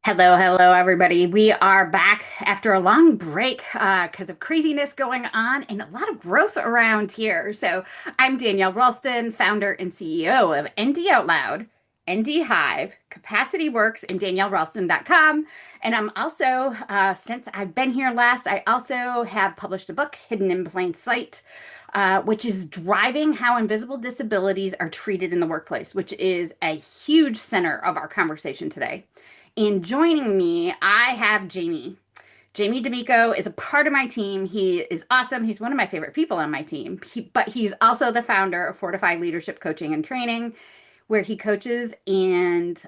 Hello, hello, everybody. We are back after a long break because of craziness going on and a lot of growth around here. So, I'm Danielle Ralston, founder and CEO of ND Out Loud, ND Hive, Capacity Works, and DanielleRalston.com. And I'm also, since I've been here last, I also have published a book, Hidden in Plain Sight, which is driving how invisible disabilities are treated in the workplace, which is a huge center of our conversation today. And joining me, I have Jamie. Jamie DeMico is a part of my team. He is awesome. He's one of my favorite people on my team. But he's also the founder of Fortify Leadership Coaching and Training, where he coaches and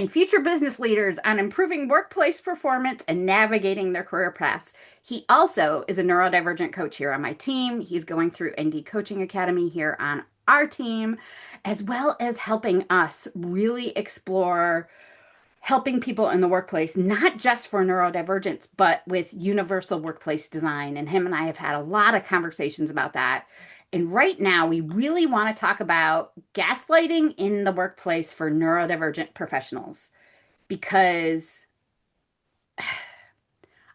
future business leaders on improving workplace performance and navigating their career paths. He also is a neurodivergent coach here on my team. He's going through ND Coaching Academy here on our team, as well as helping us really explore helping people in the workplace, not just for neurodivergence, but with universal workplace design. And him and I have had a lot of conversations about that. And right now, we really want to talk about gaslighting in the workplace for neurodivergent professionals because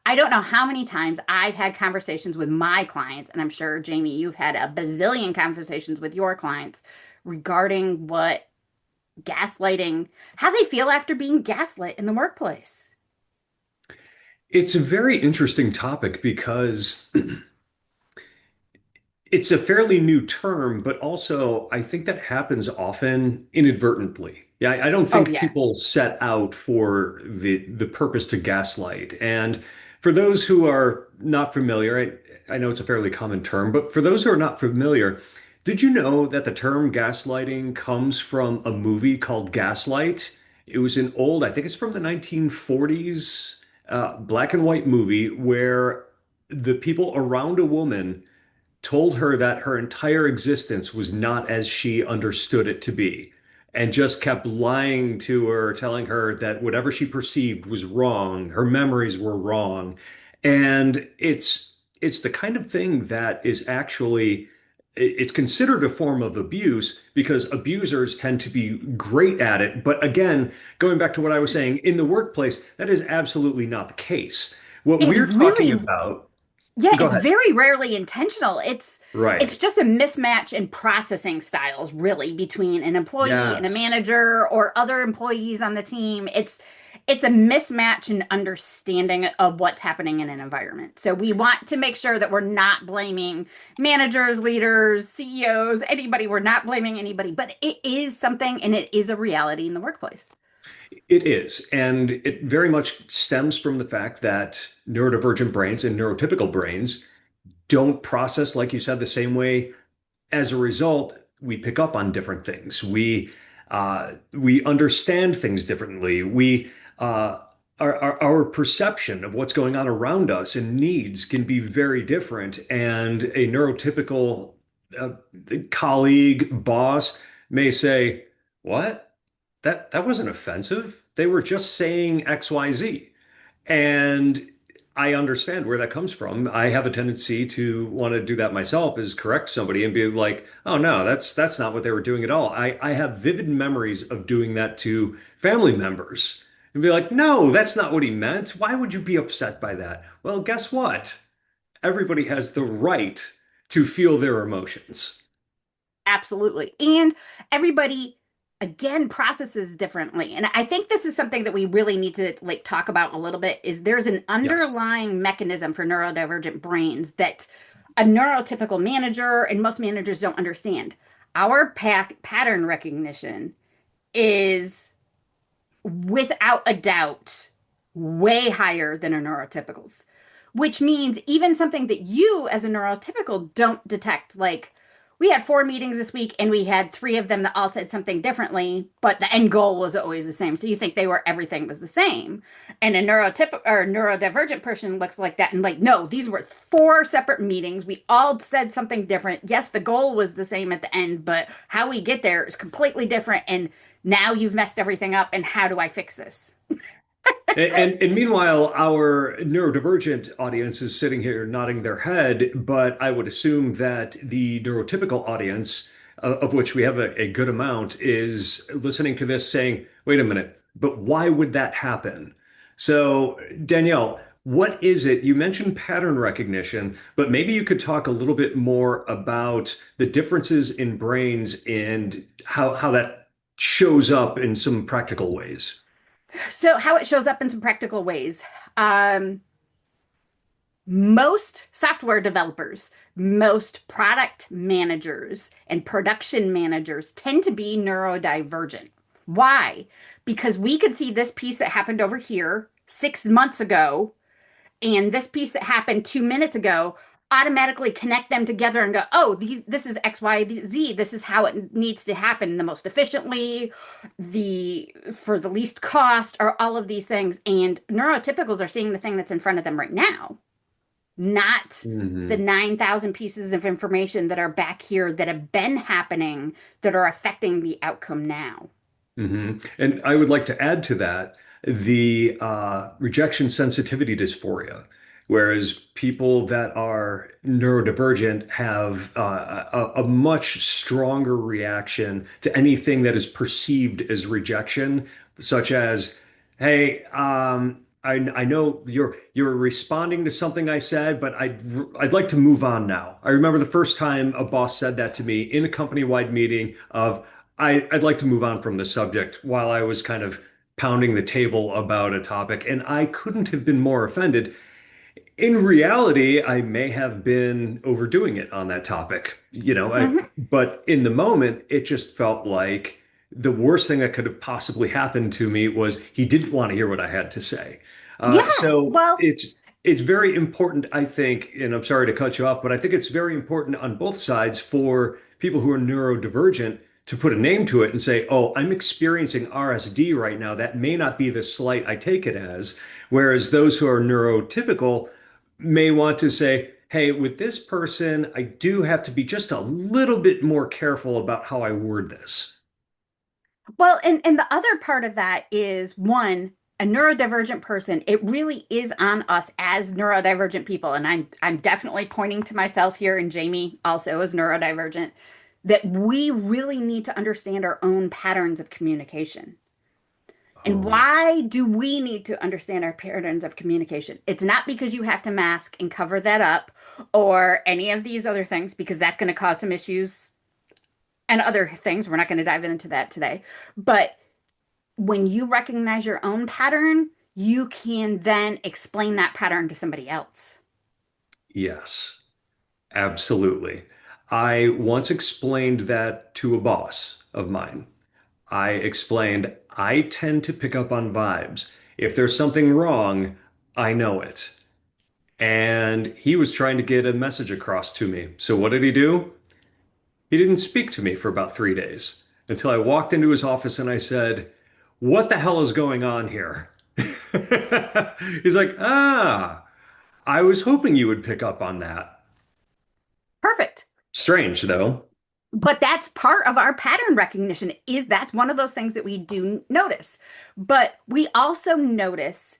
I don't know how many times I've had conversations with my clients, and I'm sure, Jamie, you've had a bazillion conversations with your clients regarding what gaslighting, how they feel after being gaslit in the workplace. It's a very interesting topic because it's a fairly new term, but also I think that happens often inadvertently. Yeah, I don't Oh, think yeah. people set out for the purpose to gaslight. And for those who are not familiar, I know it's a fairly common term, but for those who are not familiar, did you know that the term gaslighting comes from a movie called Gaslight? It was an old, I think it's from the 1940s, black and white movie where the people around a woman told her that her entire existence was not as she understood it to be, and just kept lying to her, telling her that whatever she perceived was wrong, her memories were wrong. And it's the kind of thing that is actually it's considered a form of abuse because abusers tend to be great at it. But again, going back to what I was saying, in the workplace, that is absolutely not the case. What It's we're talking really, about, yeah, go it's ahead. very rarely intentional. It's Right. just a mismatch in processing styles, really, between an employee and a Yes. manager or other employees on the team. It's a mismatch in understanding of what's happening in an environment. So we want to make sure that we're not blaming managers, leaders, CEOs, anybody. We're not blaming anybody, but it is something and it is a reality in the workplace. It is. And it very much stems from the fact that neurodivergent brains and neurotypical brains don't process, like you said, the same way. As a result, we pick up on different things. We understand things differently. We our perception of what's going on around us and needs can be very different. And a neurotypical uh, colleague, boss may say, "What? That wasn't offensive. They were just saying XYZ." And I understand where that comes from. I have a tendency to want to do that myself, is correct somebody and be like, "Oh no, that's not what they were doing at all." I have vivid memories of doing that to family members and be like, "No, that's not what he meant. Why would you be upset by that?" Well, guess what? Everybody has the right to feel their emotions. Absolutely. And everybody again processes differently. And I think this is something that we really need to like talk about a little bit is there's an Yes. underlying mechanism for neurodivergent brains that a neurotypical manager and most managers don't understand. Our pattern recognition is without a doubt way higher than a neurotypical's, which means even something that you as a neurotypical don't detect. Like we had 4 meetings this week and we had 3 of them that all said something differently, but the end goal was always the same. So you think they were everything was the same. And a neurotypical or neurodivergent person looks like that and like, no, these were 4 separate meetings. We all said something different. Yes, the goal was the same at the end, but how we get there is completely different. And now you've messed everything up. And how do I fix this? And meanwhile, our neurodivergent audience is sitting here nodding their head, but I would assume that the neurotypical audience, of which we have a good amount, is listening to this saying, wait a minute, but why would that happen? So, Danielle, what is it? You mentioned pattern recognition, but maybe you could talk a little bit more about the differences in brains and how that shows up in some practical ways. So, how it shows up in some practical ways. Um, Most software developers, most product managers, and production managers tend to be neurodivergent. Why? Because we could see this piece that happened over here 6 months ago and this piece that happened 2 minutes ago, automatically connect them together and go, oh, this is X, Y, Z. This is how it needs to happen the most efficiently, for the least cost, or all of these things. And neurotypicals are seeing the thing that's in front of them right now, not the Hmm. 9,000 pieces of information that are back here that have been happening that are affecting the outcome now. And I would like to add to that the rejection sensitivity dysphoria, whereas people that are neurodivergent have a much stronger reaction to anything that is perceived as rejection, such as, "Hey, I know you're responding to something I said, but I'd like to move on now." I remember the first time a boss said that to me in a company-wide meeting of, I'd like to move on from the subject while I was kind of pounding the table about a topic, and I couldn't have been more offended. In reality, I may have been overdoing it on that topic, Hmm. but in the moment, it just felt like the worst thing that could have possibly happened to me was he didn't want to hear what I had to say. Yeah. So Well, it's very important, I think, and I'm sorry to cut you off, but I think it's very important on both sides for people who are neurodivergent to put a name to it and say, "Oh, I'm experiencing RSD right now. That may not be the slight I take it as." Whereas those who are neurotypical may want to say, hey, with this person, I do have to be just a little bit more careful about how I word this. and the other part of that is one, a neurodivergent person, it really is on us as neurodivergent people. And I'm definitely pointing to myself here and Jamie also as neurodivergent, that we really need to understand our own patterns of communication. And Oh, yes. why do we need to understand our patterns of communication? It's not because you have to mask and cover that up or any of these other things, because that's going to cause some issues and other things. We're not going to dive into that today. But when you recognize your own pattern, you can then explain that pattern to somebody else. Yes, absolutely. I once explained that to a boss of mine. I explained, I tend to pick up on vibes. If there's something wrong, I know it. And he was trying to get a message across to me. So what did he do? He didn't speak to me for about 3 days until I walked into his office and I said, what the hell is going on here? He's like, I was hoping you would pick up on that. Perfect. Strange, though. But that's part of our pattern recognition, is that's one of those things that we do notice. But we also notice,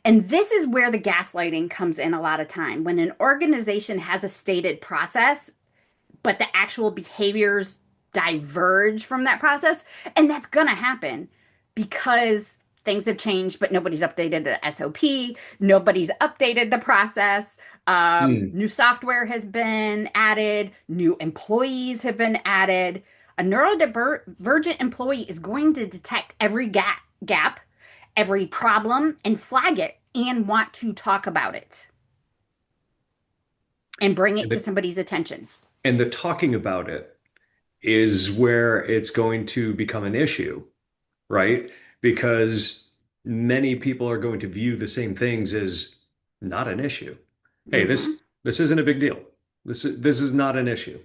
and this is where the gaslighting comes in a lot of time, when an organization has a stated process but the actual behaviors diverge from that process. And that's going to happen because things have changed, but nobody's updated the SOP, nobody's updated the process. Hmm. New software has been added, new employees have been added. A neurodivergent employee is going to detect every gap, every problem, and flag it and want to talk about it and bring it And to the, somebody's attention. and the talking about it is where it's going to become an issue, right? Because many people are going to view the same things as not an issue. Hey, Mm-hmm. this isn't a big deal. This is not an issue.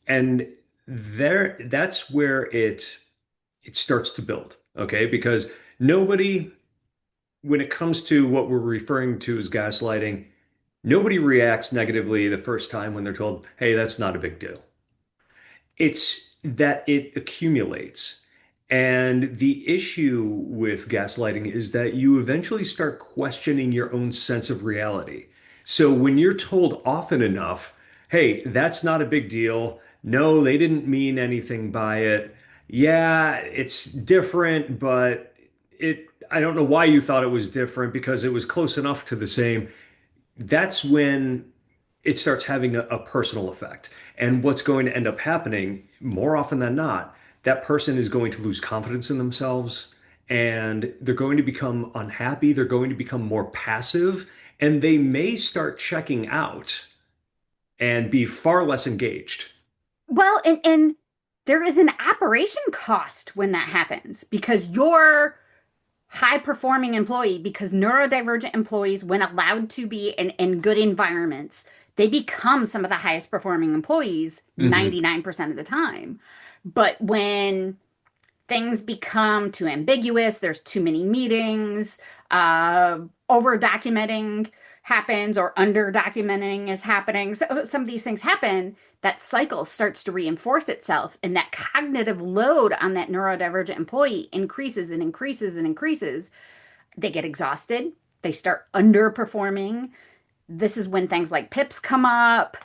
And that's where it starts to build, okay? Because nobody, when it comes to what we're referring to as gaslighting, nobody reacts negatively the first time when they're told, hey, that's not a big deal. It's that it accumulates. And the issue with gaslighting is that you eventually start questioning your own sense of reality. So when you're told often enough, hey, that's not a big deal. No, they didn't mean anything by it. Yeah, it's different, but I don't know why you thought it was different because it was close enough to the same. That's when it starts having a personal effect. And what's going to end up happening more often than not, that person is going to lose confidence in themselves and they're going to become unhappy. They're going to become more passive and they may start checking out and be far less engaged. Well, and there is an operation cost when that happens because your high performing employee, because neurodivergent employees, when allowed to be in good environments, they become some of the highest performing employees Hmm. 99% of the time. But when things become too ambiguous, there's too many meetings, over documenting happens or under documenting is happening. So some of these things happen, that cycle starts to reinforce itself, and that cognitive load on that neurodivergent employee increases and increases and increases. They get exhausted, they start underperforming. This is when things like PIPs come up.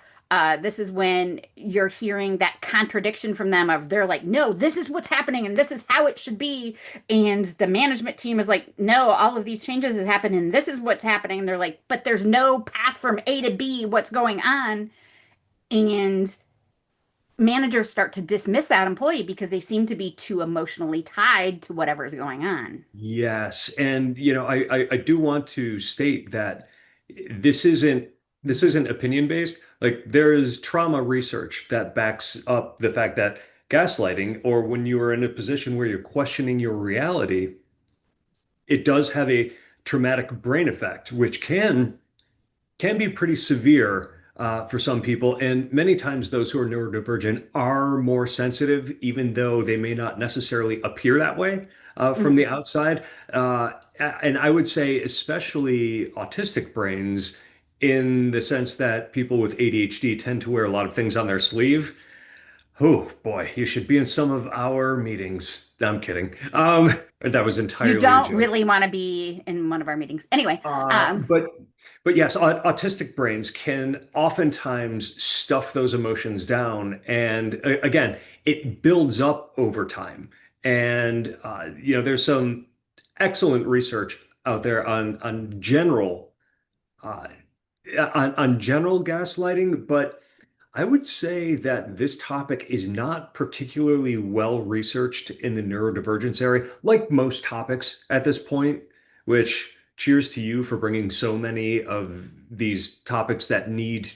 This is when you're hearing that contradiction from them of they're like, no, this is what's happening and this is how it should be. And the management team is like, no, all of these changes has happened and this is what's happening. And they're like, but there's no path from A to B. What's going on? And managers start to dismiss that employee because they seem to be too emotionally tied to whatever's going on. Yes, and I do want to state that this isn't this isn't opinion based. Like there is trauma research that backs up the fact that gaslighting, or when you are in a position where you're questioning your reality, it does have a traumatic brain effect, which can be pretty severe for some people. And many times, those who are neurodivergent are more sensitive, even though they may not necessarily appear that way from the Mhm. outside. And I would say, especially autistic brains, in the sense that people with ADHD tend to wear a lot of things on their sleeve. Oh boy, you should be in some of our meetings. No, I'm kidding. That was You entirely a don't joke. really want to be in one of our meetings. Anyway, Uh, but but yes, autistic brains can oftentimes stuff those emotions down, and again, it builds up over time. And there's some excellent research out there uh, on general gaslighting, but I would say that this topic is not particularly well researched in the neurodivergence area, like most topics at this point, which cheers to you for bringing so many of these topics that need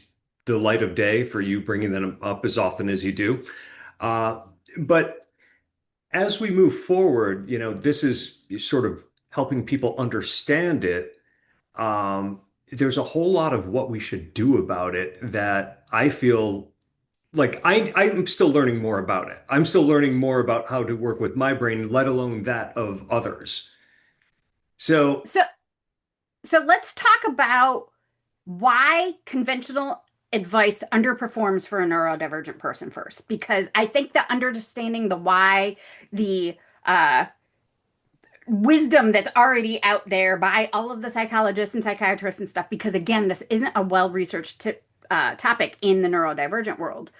the light of day for you bringing them up as often as you do. Uh, but as we move forward, this is sort of helping people understand it. Um, there's a whole lot of what we should do about it that I feel like I'm still learning more about it. I'm still learning more about how to work with my brain, let alone that of others. So, so so let's talk about why conventional advice underperforms for a neurodivergent person first, because I think that understanding the why, the uh, wisdom that's already out there by all of the psychologists and psychiatrists and stuff, because again, this isn't a well-researched topic in the neurodivergent world.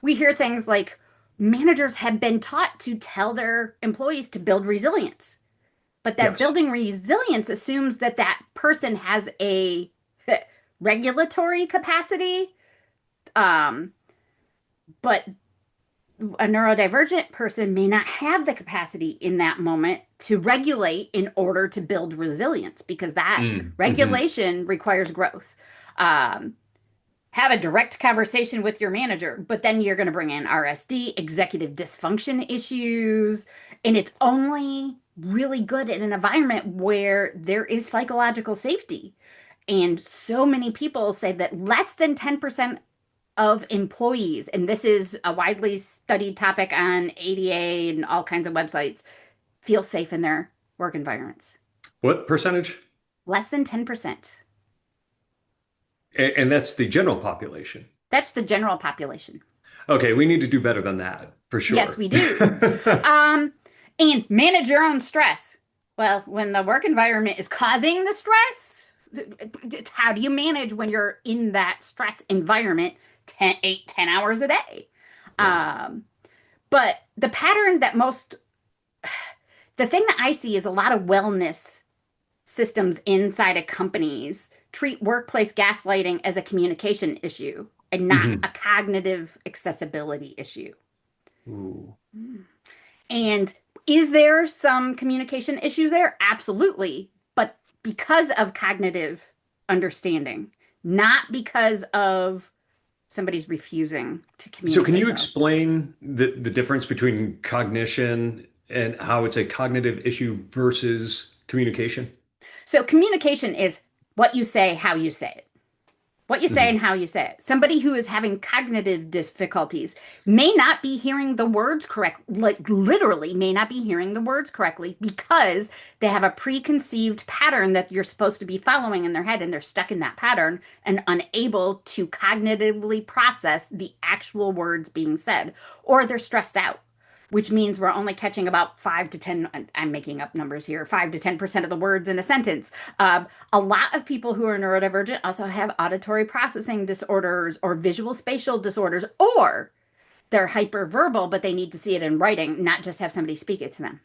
We hear things like managers have been taught to tell their employees to build resilience, but that yes. building resilience assumes that that person has a regulatory capacity. Um, but a neurodivergent person may not have the capacity in that moment to regulate in order to build resilience because that Hmm. regulation requires growth. Um, have a direct conversation with your manager, but then you're going to bring in RSD, executive dysfunction issues, and it's only really good in an environment where there is psychological safety. And so many people say that less than 10% of employees, and this is a widely studied topic on ADA and all kinds of websites, feel safe in their work environments. What percentage? Less than 10%. And that's the general population. That's the general population. Okay, we need to do better than that for Yes, sure. we do. Um, and manage your own stress. Well, when the work environment is causing the stress, how do you manage when you're in that stress environment 10, 8, 10 hours a day? Right. Um, but the pattern that most The thing that I see is a lot of wellness systems inside of companies treat workplace gaslighting as a communication issue and not a Hmm. cognitive accessibility issue. Ooh. And is there some communication issues there? Absolutely. But because of cognitive understanding, not because of somebody's refusing to So can communicate you well. explain the difference between cognition and how it's a cognitive issue versus communication? So communication is what you say, how you say it. What you say and Hmm. how you say it. Somebody who is having cognitive difficulties may not be hearing the words correct, like literally may not be hearing the words correctly because they have a preconceived pattern that you're supposed to be following in their head and they're stuck in that pattern and unable to cognitively process the actual words being said, or they're stressed out, which means we're only catching about 5 to 10, I'm making up numbers here, 5 to 10% of the words in a sentence. A lot of people who are neurodivergent also have auditory processing disorders or visual spatial disorders, or they're hyperverbal, but they need to see it in writing, not just have somebody speak it to them.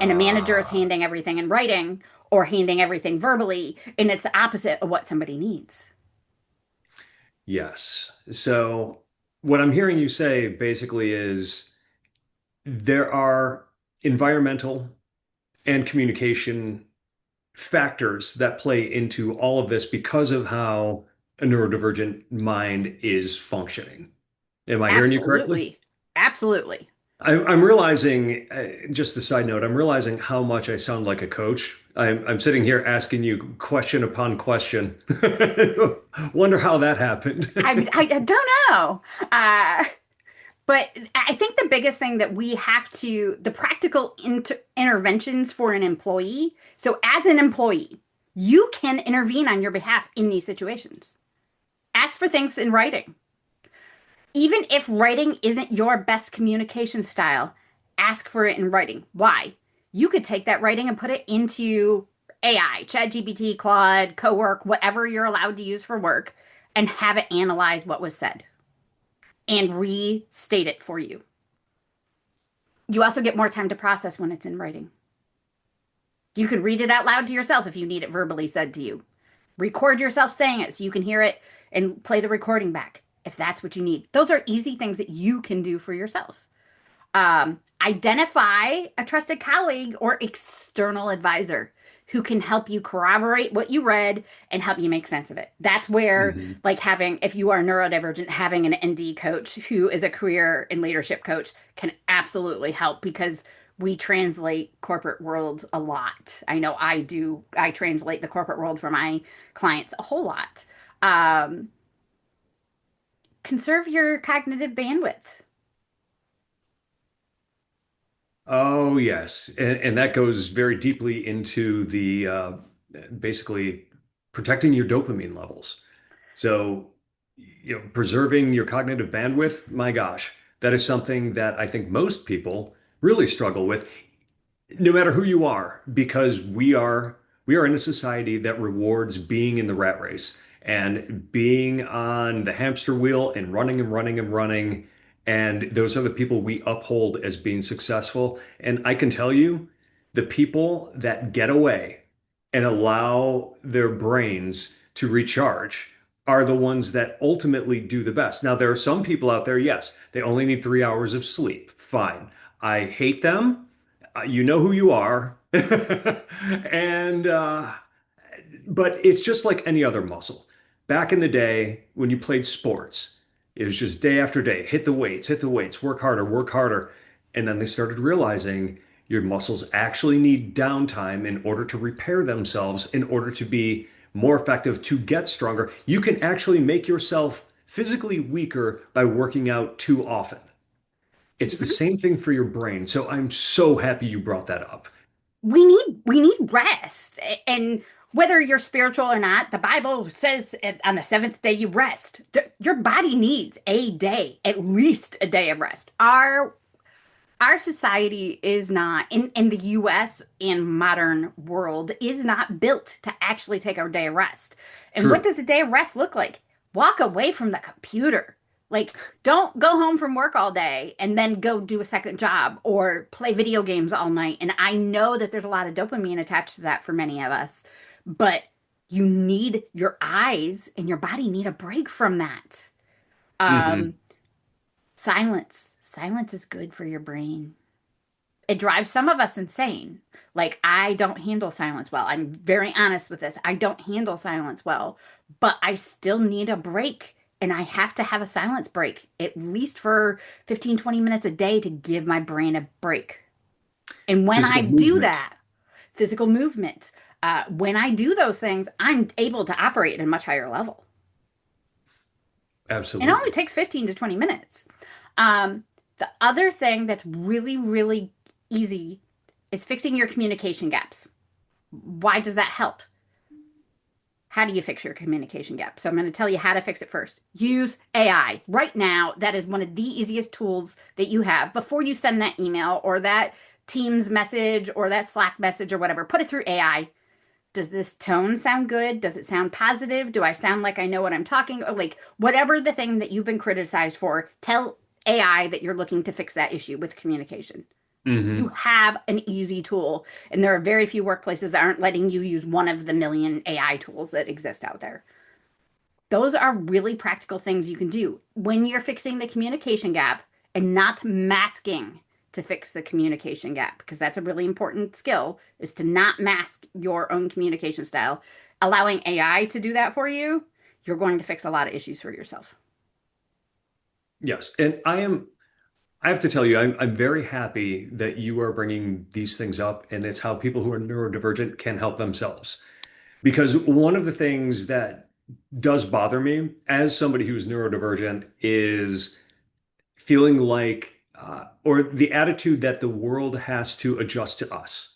And a manager is Ah, handing everything in writing or handing everything verbally, and it's the opposite of what somebody needs. yes. So what I'm hearing you say basically is there are environmental and communication factors that play into all of this because of how a neurodivergent mind is functioning. Am I hearing you correctly? Absolutely. Absolutely. I'm realizing, just a side note, I'm realizing how much I sound like a coach. I'm sitting here asking you question upon question. Wonder how that happened. I don't know. Uh, But I think the biggest thing that we have to, the practical interventions for an employee. So, as an employee, you can intervene on your behalf in these situations. Ask for things in writing. Even if writing isn't your best communication style, ask for it in writing. Why? You could take that writing and put it into AI, ChatGPT, Claude, Cowork, whatever you're allowed to use for work, and have it analyze what was said and restate it for you. You also get more time to process when it's in writing. You can read it out loud to yourself if you need it verbally said to you. Record yourself saying it so you can hear it and play the recording back if that's what you need. Those are easy things that you can do for yourself. Identify a trusted colleague or external advisor who can help you corroborate what you read and help you make sense of it. That's where, Mhm. like, having, if you are neurodivergent, having an ND coach who is a career and leadership coach can absolutely help because we translate corporate world a lot. I know I do. I translate the corporate world for my clients a whole lot. Um, Conserve your cognitive bandwidth. Oh, yes. And that goes very deeply into the basically protecting your dopamine levels. So, preserving your cognitive bandwidth, my gosh, that is something that I think most people really struggle with, no matter who you are, because we are in a society that rewards being in the rat race and being on the hamster wheel and running and running and running. And those are the people we uphold as being successful. And I can tell you, the people that get away and allow their brains to recharge are the ones that ultimately do the best. Now, there are some people out there, yes, they only need 3 hours of sleep. Fine. I hate them. You know who you are. And but it's just like any other muscle. Back in the day when you played sports, it was just day after day, hit the weights, work harder, work harder. And then they started realizing your muscles actually need downtime in order to repair themselves, in order to be more effective, to get stronger. You can actually make yourself physically weaker by working out too often. It's the Mhm. same thing for your brain. So I'm so happy you brought that up. We need rest. And whether you're spiritual or not, the Bible says on the seventh day you rest. Your body needs a day, at least a day of rest. Our society is not in the US and modern world is not built to actually take a day of rest. And what True. does a day of rest look like? Walk away from the computer. Like, don't go home from work all day and then go do a second job or play video games all night. And I know that there's a lot of dopamine attached to that for many of us, but you need your eyes and your body need a break from that. Hmm. Um, silence. Silence is good for your brain. It drives some of us insane. Like, I don't handle silence well. I'm very honest with this. I don't handle silence well, but I still need a break. And I have to have a silence break, at least for 15, 20 minutes a day to give my brain a break. And when I Physical do movement. that, physical movement, when I do those things, I'm able to operate at a much higher level. It only Absolutely. takes 15 to 20 minutes. Um, the other thing that's really, really easy is fixing your communication gaps. Why does that help? How do you fix your communication gap? So I'm going to tell you how to fix it first. Use AI. Right now, that is one of the easiest tools that you have before you send that email or that Teams message or that Slack message or whatever. Put it through AI. Does this tone sound good? Does it sound positive? Do I sound like I know what I'm talking? Or like whatever the thing that you've been criticized for, tell AI that you're looking to fix that issue with communication. You Hmm. have an easy tool, and there are very few workplaces that aren't letting you use one of the million AI tools that exist out there. Those are really practical things you can do when you're fixing the communication gap and not masking to fix the communication gap, because that's a really important skill, is to not mask your own communication style. Allowing AI to do that for you, you're going to fix a lot of issues for yourself. Yes. And I have to tell you, I'm very happy that you are bringing these things up, and it's how people who are neurodivergent can help themselves. Because one of the things that does bother me as somebody who's neurodivergent is feeling like, or the attitude that the world has to adjust to us.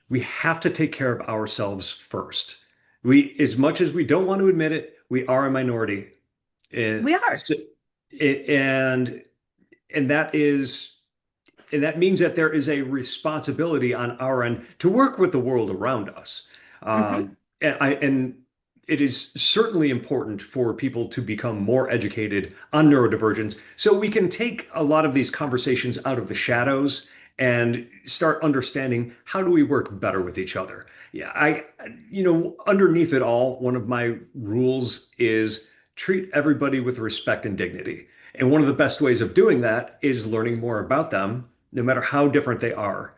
We have to take care of ourselves first. We, as much as we don't want to admit it, we are a minority. And, We are. so, and and that is and that means that there is a responsibility on our end to work with the world around us. Hmm. And it is certainly important for people to become more educated on neurodivergence so we can take a lot of these conversations out of the shadows and start understanding how do we work better with each other. Yeah, underneath it all, one of my rules is treat everybody with respect and dignity. And one of the best ways of doing that is learning more about them, no matter how different they are.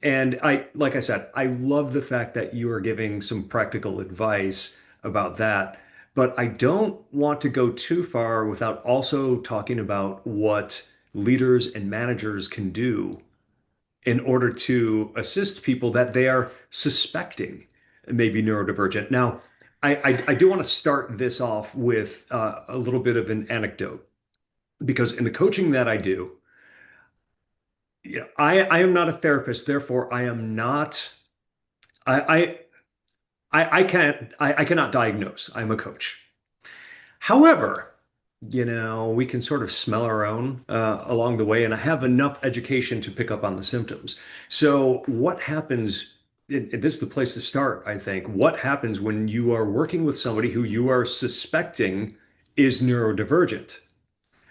And like I said, I love the fact that you are giving some practical advice about that. But I don't want to go too far without also talking about what leaders and managers can do in order to assist people that they are suspecting may be neurodivergent. Now, I do want to start this off with a little bit of an anecdote because in the coaching that I do, I am not a therapist, therefore I am not I I cannot diagnose. I'm a coach. However, we can sort of smell our own along the way, and I have enough education to pick up on the symptoms. So, what happens? This is the place to start, I think. What happens when you are working with somebody who you are suspecting is neurodivergent?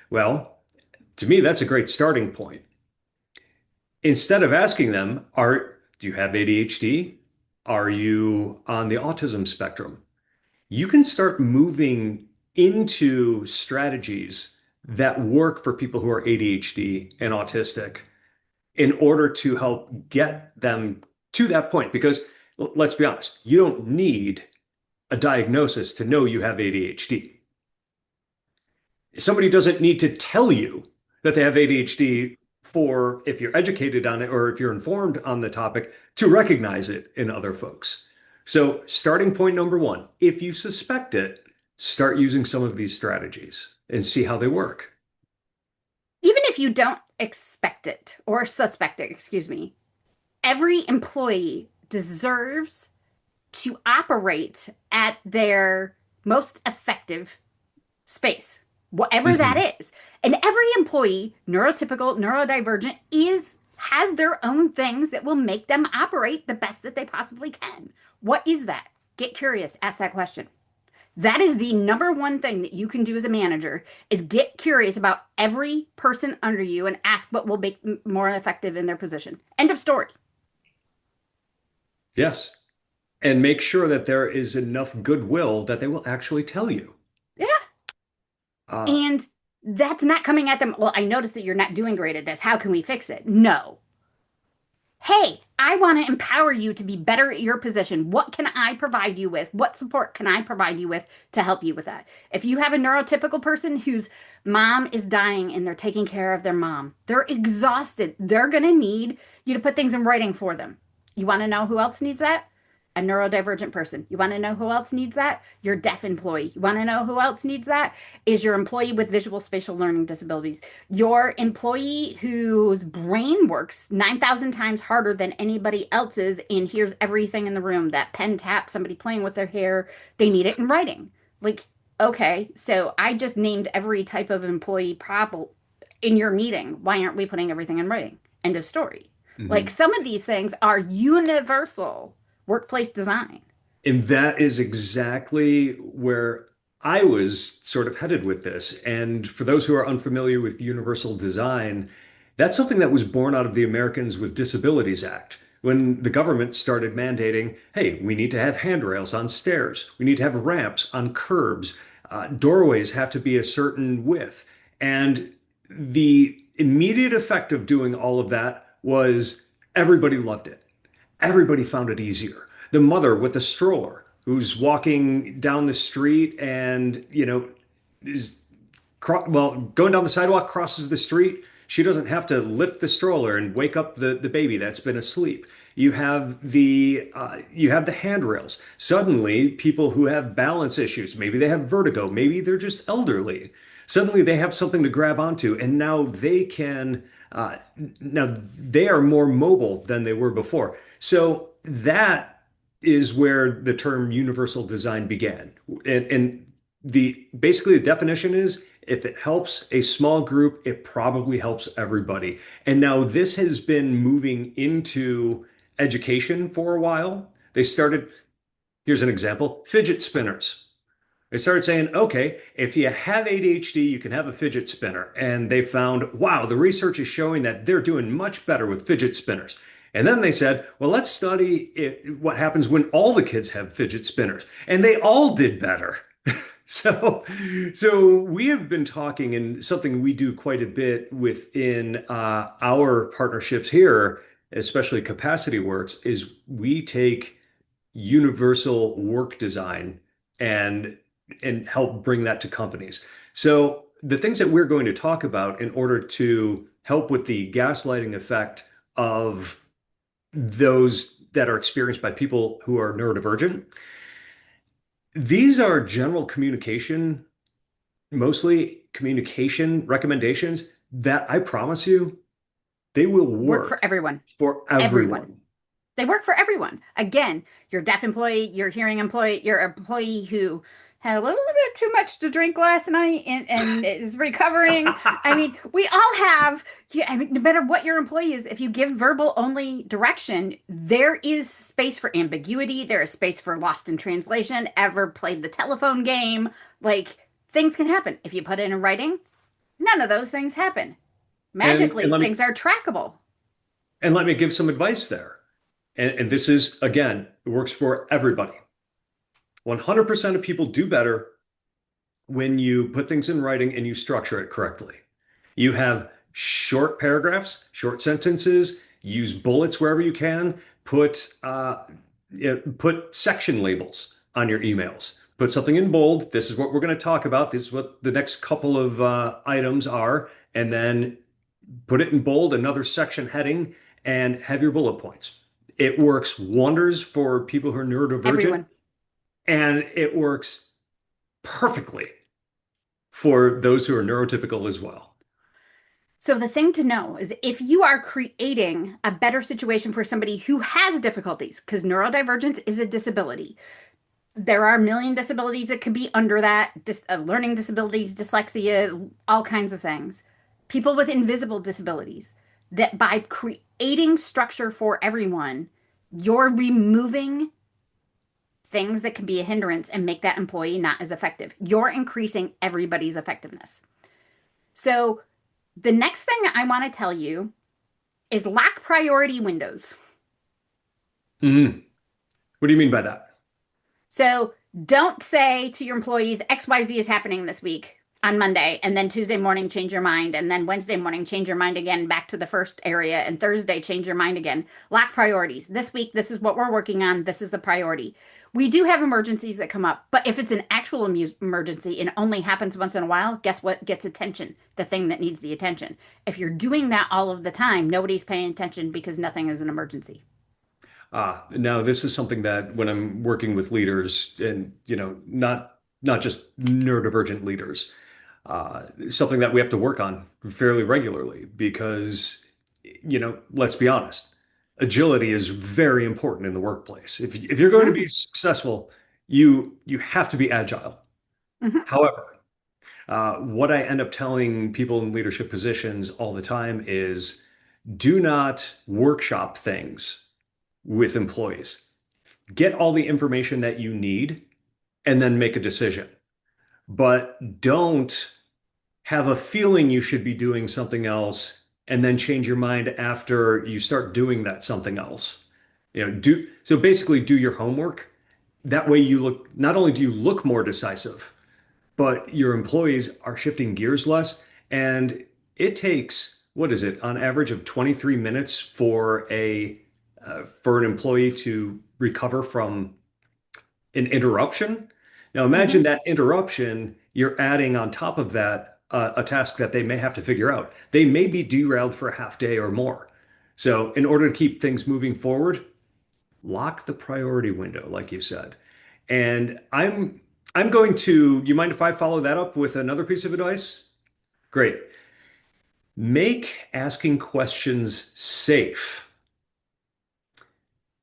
Well, to me, that's a great starting point. Instead of asking them, do you have ADHD? Are you on the autism spectrum? You can start moving into strategies that work for people who are ADHD and autistic in order to help get them to that point. Because let's be honest, you don't need a diagnosis to know you have ADHD. Somebody doesn't need to tell you that they have ADHD for, if you're educated on it or if you're informed on the topic, to recognize it in other folks. So, starting point number one, if you suspect it, start using some of these strategies and see how they work. Even if you don't expect it or suspect it, excuse me, every employee deserves to operate at their most effective space, whatever Hmm. that is. And every employee, neurotypical, neurodivergent, is has their own things that will make them operate the best that they possibly can. What is that? Get curious, ask that question. That is the number one thing that you can do as a manager is get curious about every person under you and ask what will make them more effective in their position. End of story. Yes. And make sure that there is enough goodwill that they will actually tell you. Yeah. Uh, And that's not coming at them. Well, I noticed that you're not doing great at this. How can we fix it? No. Hey, I want to empower you to be better at your position. What can I provide you with? What support can I provide you with to help you with that? If you have a neurotypical person whose mom is dying and they're taking care of their mom, they're exhausted. They're going to need you to put things in writing for them. You want to know who else needs that? A neurodivergent person. You want to know who else needs that? Your deaf employee. You want to know who else needs that? Is your employee with visual spatial learning disabilities. Your employee whose brain works 9,000 times harder than anybody else's and hears everything in the room. That pen tap, somebody playing with their hair, they need it in writing. Like, okay, so I just named every type of employee problem in your meeting. Why aren't we putting everything in writing? End of story. Like mhm. some of these things are universal workplace design. And that is exactly where I was sort of headed with this. And for those who are unfamiliar with universal design, that's something that was born out of the Americans with Disabilities Act. When the government started mandating, hey, we need to have handrails on stairs, we need to have ramps on curbs, doorways have to be a certain width. And the immediate effect of doing all of that was everybody loved it. Everybody found it easier. The mother with the stroller who's walking down the street and, is going down the sidewalk, crosses the street. She doesn't have to lift the stroller and wake up the baby that's been asleep. You have the handrails. Suddenly, people who have balance issues, maybe they have vertigo, maybe they're just elderly. Suddenly, they have something to grab onto, and now they are more mobile than they were before. So that is where the term universal design began. And the basically the definition is if it helps a small group, it probably helps everybody. And now this has been moving into education for a while. Here's an example, fidget spinners. They started saying, okay, if you have ADHD, you can have a fidget spinner. And they found, wow, the research is showing that they're doing much better with fidget spinners. And then they said, well, let's study what happens when all the kids have fidget spinners. And they all did better. So, so we have been talking, and something we do quite a bit within our partnerships here, especially Capacity Works, is we take universal work design and help bring that to companies. So the things that we're going to talk about in order to help with the gaslighting effect of those that are experienced by people who are neurodivergent, these are general communication, mostly communication recommendations that I promise you, they will Work for work everyone. for Everyone. everyone. They work for everyone. Again, your deaf employee, your hearing employee, your employee who had a little bit too much to drink last night and is recovering. I mean, we all have, yeah, I mean, no matter what your employee is, if you give verbal only direction, there is space for ambiguity. There is space for lost in translation. Ever played the telephone game? Like, things can happen. If you put it in writing, none of those things happen. And Magically, things are trackable. let me give some advice there. And this is, again, it works for everybody. 100% of people do better when you put things in writing and you structure it correctly. You have short paragraphs, short sentences, use bullets wherever you can, put section labels on your emails. Put something in bold. This is what we're going to talk about. This is what the next couple of items are. And then put it in bold, another section heading, and have your bullet points. It works wonders for people who are neurodivergent, Everyone. and it works perfectly for those who are neurotypical as well. So the thing to know is if you are creating a better situation for somebody who has difficulties, because neurodivergence is a disability. There are a million disabilities that could be under that, learning disabilities, dyslexia, all kinds of things. People with invisible disabilities, that by creating structure for everyone, you're removing things that can be a hindrance and make that employee not as effective. You're increasing everybody's effectiveness. So the next thing I want to tell you is lock priority windows. Mhm. What do you mean by that? So don't say to your employees, XYZ is happening this week on Monday, and then Tuesday morning, change your mind, and then Wednesday morning, change your mind again back to the first area, and Thursday, change your mind again. Lock priorities. This week, this is what we're working on. This is the priority. We do have emergencies that come up, but if it's an actual emergency and only happens once in a while, guess what gets attention? The thing that needs the attention. If you're doing that all of the time, nobody's paying attention because nothing is an emergency. Now this is something that when I'm working with leaders and, not just neurodivergent leaders, something that we have to work on fairly regularly because, let's be honest, agility is very important in the workplace. If you're going to be Mhm. successful, you have to be agile. Mhm. However, what I end up telling people in leadership positions all the time is do not workshop things with employees. Get all the information that you need and then make a decision. But don't have a feeling you should be doing something else and then change your mind after you start doing that something else. Basically do your homework. That way you look, not only do you look more decisive, but your employees are shifting gears less. And it takes, what is it, on average of 23 minutes for an employee to recover from an interruption. Now imagine Mhm. that interruption, you're adding on top of that a task that they may have to figure out. They may be derailed for a half day or more. So in order to keep things moving forward, lock the priority window, like you said. And I'm going to, you mind if I follow that up with another piece of advice? Great. Make asking questions safe.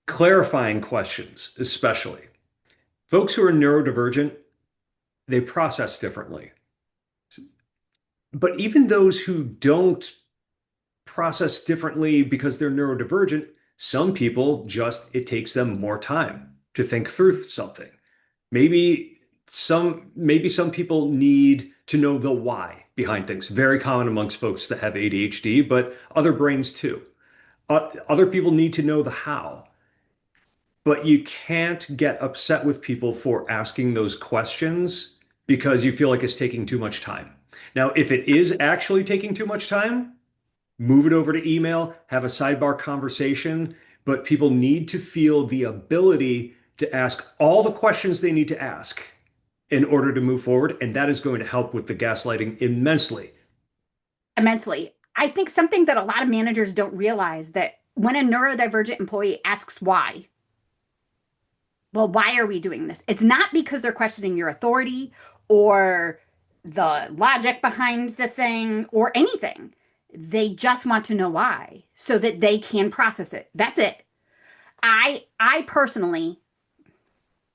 Clarifying questions, especially. Folks who are neurodivergent, they process differently. But even those who don't process differently because they're neurodivergent, some people just, it takes them more time to think through something. Maybe some people need to know the why behind things. Very common amongst folks that have ADHD, but other brains too. Other people need to know the how. But you can't get upset with people for asking those questions because you feel like it's taking too much time. Now, if it is actually taking too much time, move it over to email, have a sidebar conversation, but people need to feel the ability to ask all the questions they need to ask in order to move forward. And that is going to help with the gaslighting immensely. Immensely. I think something that a lot of managers don't realize that when a neurodivergent employee asks why, well, why are we doing this? It's not because they're questioning your authority or the logic behind the thing or anything. They just want to know why so that they can process it. That's it. I personally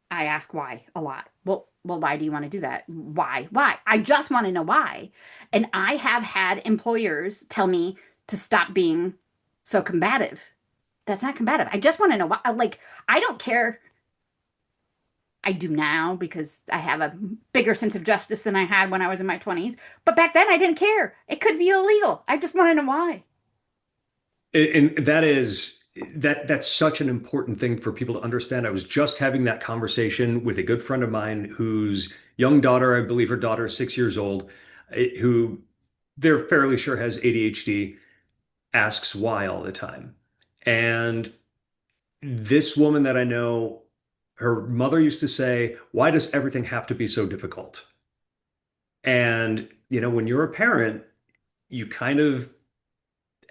I ask why a lot. Well, why do you want to do that? Why? Why? I just want to know why. And I have had employers tell me to stop being so combative. That's not combative. I just want to know why. Like, I don't care. I do now because I have a bigger sense of justice than I had when I was in my 20s. But back then, I didn't care. It could be illegal. I just want to know why. And that's such an important thing for people to understand. I was just having that conversation with a good friend of mine whose young daughter, I believe her daughter is 6 years old, who they're fairly sure has ADHD, asks why all the time. And this woman that I know, her mother used to say, "Why does everything have to be so difficult?" And, when you're a parent, you kind of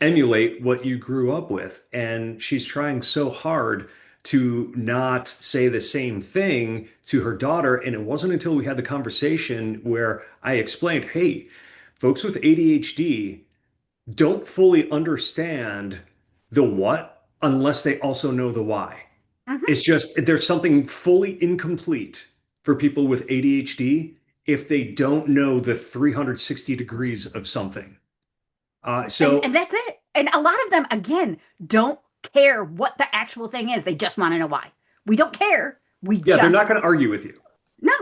emulate what you grew up with. And she's trying so hard to not say the same thing to her daughter. And it wasn't until we had the conversation where I explained, hey, folks with ADHD don't fully understand the what unless they also know the why. Hmm. It's just there's something fully incomplete for people with ADHD if they don't know the 360 degrees of something. And So that's it. And a lot of them, again, don't care what the actual thing is. They just want to know why. We don't care. We Yeah, they're not just, going to argue with you. no,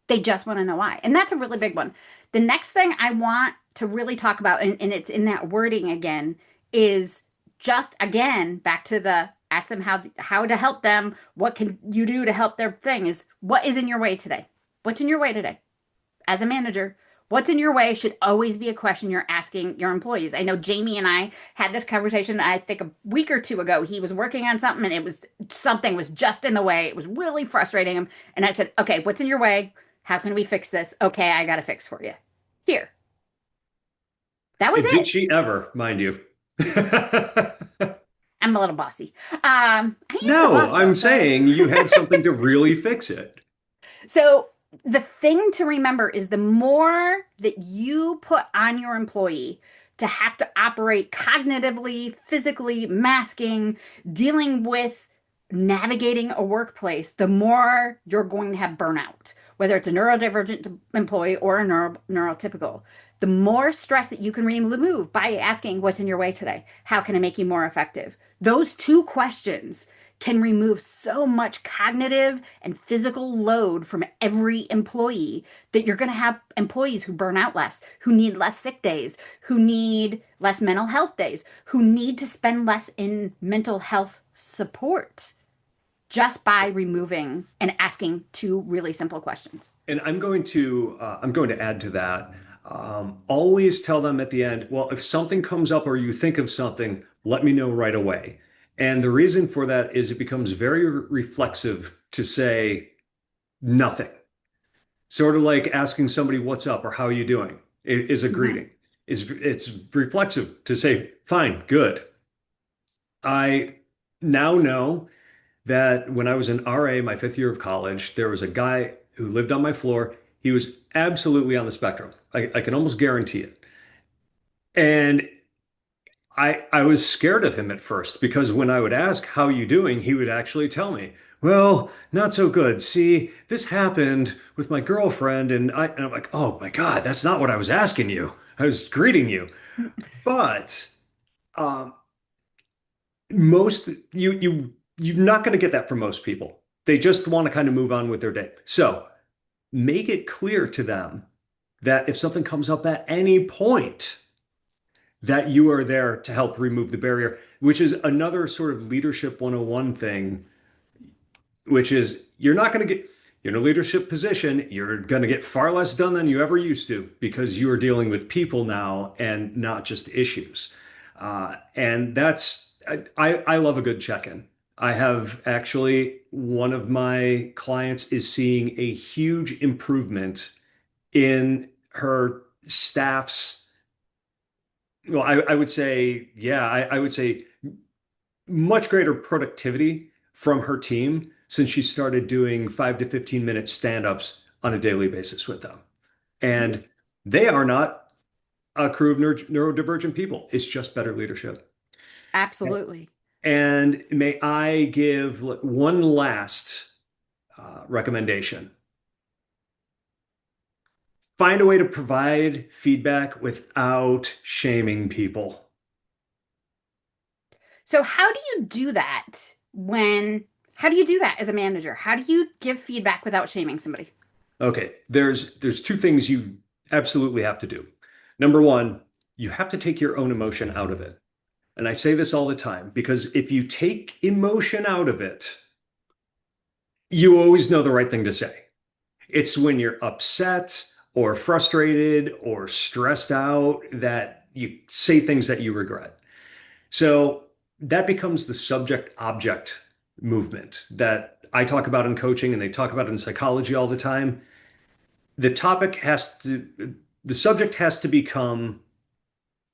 they just want to know why. And that's a really big one. The next thing I want to really talk about, and it's in that wording again, is just again back to the ask them how to help them. What can you do to help their thing? Is what is in your way today? What's in your way today? As a manager, what's in your way should always be a question you're asking your employees. I know Jamie and I had this conversation, I think a week or two ago. He was working on something and it was something was just in the way. It was really frustrating him. And I said, okay, what's in your way? How can we fix this? Okay, I got to fix for you. Here. That was And did it. she ever, mind you? I'm a little bossy. I am the No, boss though. I'm So saying you had something to really fix it. So the thing to remember is the more that you put on your employee to have to operate cognitively, physically, masking, dealing with navigating a workplace, the more you're going to have burnout, whether it's a neurodivergent employee or a neurotypical. The more stress that you can remove by asking what's in your way today, how can I make you more effective? Those two questions can remove so much cognitive and physical load from every employee that you're going to have employees who burn out less, who need less sick days, who need less mental health days, who need to spend less in mental health support just by removing and asking two really simple questions. And I'm going to add to that. Always tell them at the end, well, if something comes up or you think of something, let me know right away. And the reason for that is it becomes very reflexive to say nothing. Sort of like asking somebody what's up or how are you doing is a Mm-hmm. greeting. It's reflexive to say, fine, good. I now know that when I was an RA, my fifth year of college, there was a guy who lived on my floor. He was absolutely on the spectrum. I can almost guarantee it. And I was scared of him at first because when I would ask, how are you doing? He would actually tell me, well, not so good. See, this happened with my girlfriend. And I'm like, oh my God, that's not what I was asking you. I was greeting you. But um, most you're not going to get that from most people. They just want to kind of move on with their day. So make it clear to them that if something comes up at any point, that you are there to help remove the barrier, which is another sort of leadership 101 thing, which is you're in a leadership position, you're going to get far less done than you ever used to because you are dealing with people now and not just issues. And I love a good check-in. I have actually one of my clients is seeing a huge improvement in her staff's, well, I would say, yeah, I would say much greater productivity from her team since she started doing 5 to 15 minute stand-ups on a daily basis with them. And they are not a crew of neurodivergent people. It's just better leadership. Absolutely. And may I give one last recommendation? Find a way to provide feedback without shaming people. So how do you do that how do you do that as a manager? How do you give feedback without shaming somebody? Okay, there's two things you absolutely have to do. Number one, you have to take your own emotion out of it. And I say this all the time because if you take emotion out of it, you always know the right thing to say. It's when you're upset or frustrated or stressed out that you say things that you regret. So that becomes the subject object movement that I talk about in coaching and they talk about in psychology all the time. The topic has to, the subject has to become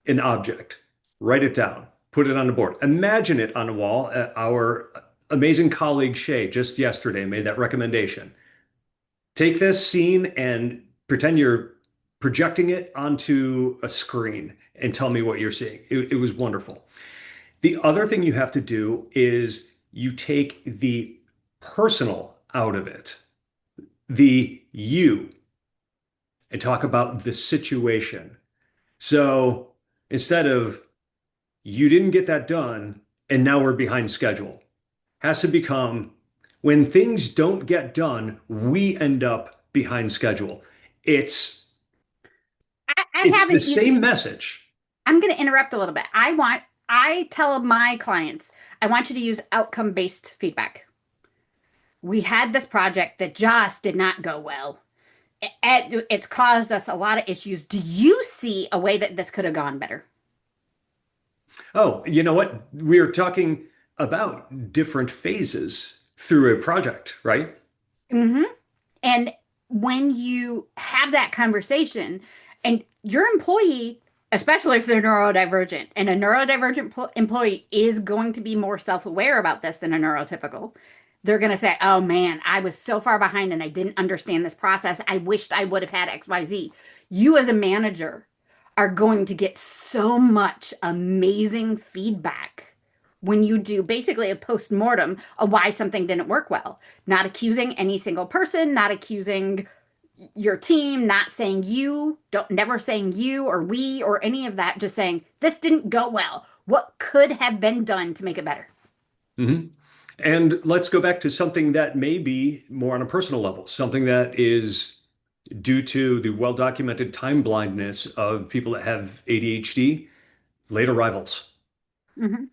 an object. Write it down, put it on the board, imagine it on a wall. Our amazing colleague Shay just yesterday made that recommendation. Take this scene and pretend you're projecting it onto a screen and tell me what you're seeing. It was wonderful. The other thing you have to do is you take the personal out of it, the you, and talk about the situation. So instead of you didn't get that done and now we're behind schedule, has to become When things don't get done, we end up behind schedule. It's I it's the haven't used, same message. I'm going to interrupt a little bit. I tell my clients, I want you to use outcome-based feedback. We had this project that just did not go well. It's caused us a lot of issues. Do you see a way that this could have gone better? Oh, you know what? We're talking about different phases through a project, right? Hmm. And when you have that conversation, and your employee, especially if they're neurodivergent, and a neurodivergent employee is going to be more self-aware about this than a neurotypical, they're going to say, "Oh man, I was so far behind and I didn't understand this process. I wished I would have had XYZ." You as a manager are going to get so much amazing feedback when you do basically a post-mortem of why something didn't work well. Not accusing any single person, not accusing your team, not saying you, don't never saying you or we or any of that, just saying this didn't go well. What could have been done to make it better? Hmm. And let's go back to something that may be more on a personal level, something that is due to the well-documented time blindness of people that have ADHD, late arrivals. Hmm.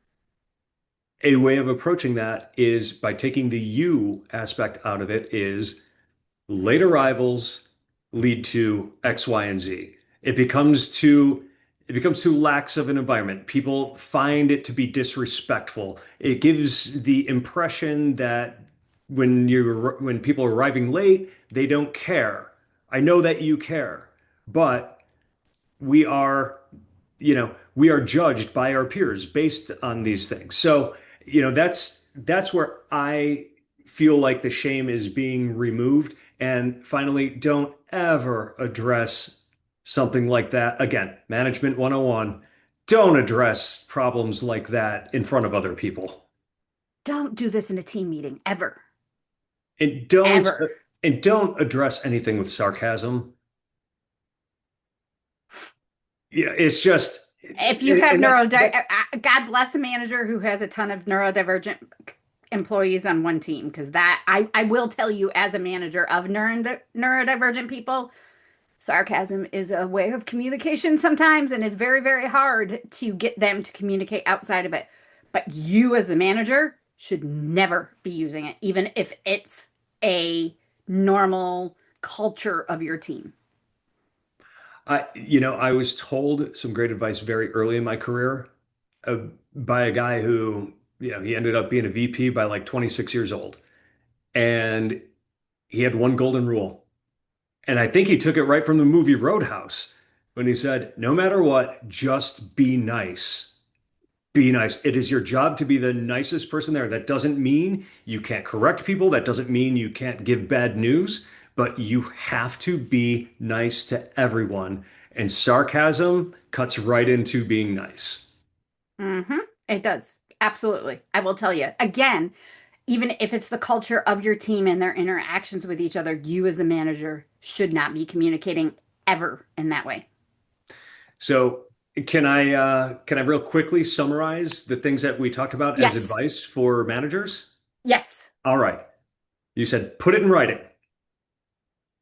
A way of approaching that is by taking the you aspect out of it is late arrivals lead to X, Y, and Z. It becomes too lax of an environment. People find it to be disrespectful. It gives the impression that when people are arriving late, they don't care. I know that you care, but we are, we are judged by our peers based on these things. So, that's where I feel like the shame is being removed. And finally, don't ever address something like that. Again, management 101, don't address problems like that in front of other people. Don't do this in a team meeting ever, And don't ever. and don't address anything with sarcasm. Yeah, it's just If you have and that God bless a manager who has a ton of neurodivergent employees on one team, because that I will tell you as a manager of neurodivergent people, sarcasm is a way of communication sometimes, and it's very, very hard to get them to communicate outside of it. But you, as the manager, should never be using it, even if it's a normal culture of your team. I was told some great advice very early in my career uh, by a guy who, he ended up being a VP by like 26 years old. And he had one golden rule. And I think he took it right from the movie Roadhouse when he said, no matter what, just be nice. Be nice. It is your job to be the nicest person there. That doesn't mean you can't correct people. That doesn't mean you can't give bad news, but you have to be nice to everyone. And sarcasm cuts right into being nice. Mm-hmm. It does. Absolutely. I will tell you again, even if it's the culture of your team and their interactions with each other, you as the manager should not be communicating ever in that way. So can I real quickly summarize the things that we talked about as Yes. advice for managers? Yes. All right. You said put it in writing.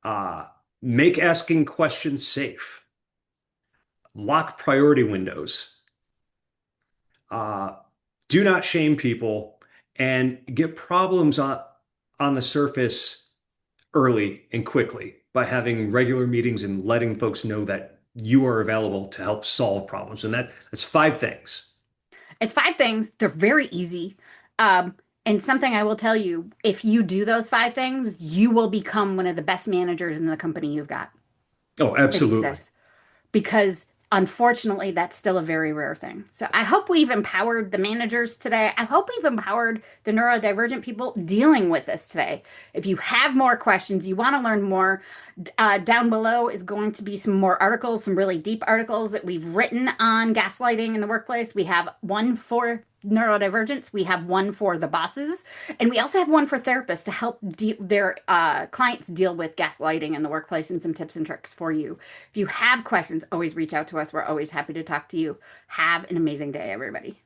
Uh, make asking questions safe. Lock priority windows. Uh, do not shame people and get problems on the surface early and quickly by having regular meetings and letting folks know that you are available to help solve problems. And that's five things. It's five things. They're very easy. And something I will tell you, if you do those five things, you will become one of the best managers in the company you've got Oh, that absolutely. exists. Because unfortunately, that's still a very rare thing. So I hope we've empowered the managers today. I hope we've empowered the neurodivergent people dealing with this today. If you have more questions, you want to learn more, down below is going to be some more articles, some really deep articles that we've written on gaslighting in the workplace. We have one for neurodivergence, we have one for the bosses, and we also have one for therapists to help their clients deal with gaslighting in the workplace and some tips and tricks for you. If you have questions, always reach out to us. We're always happy to talk to you. Have an amazing day, everybody.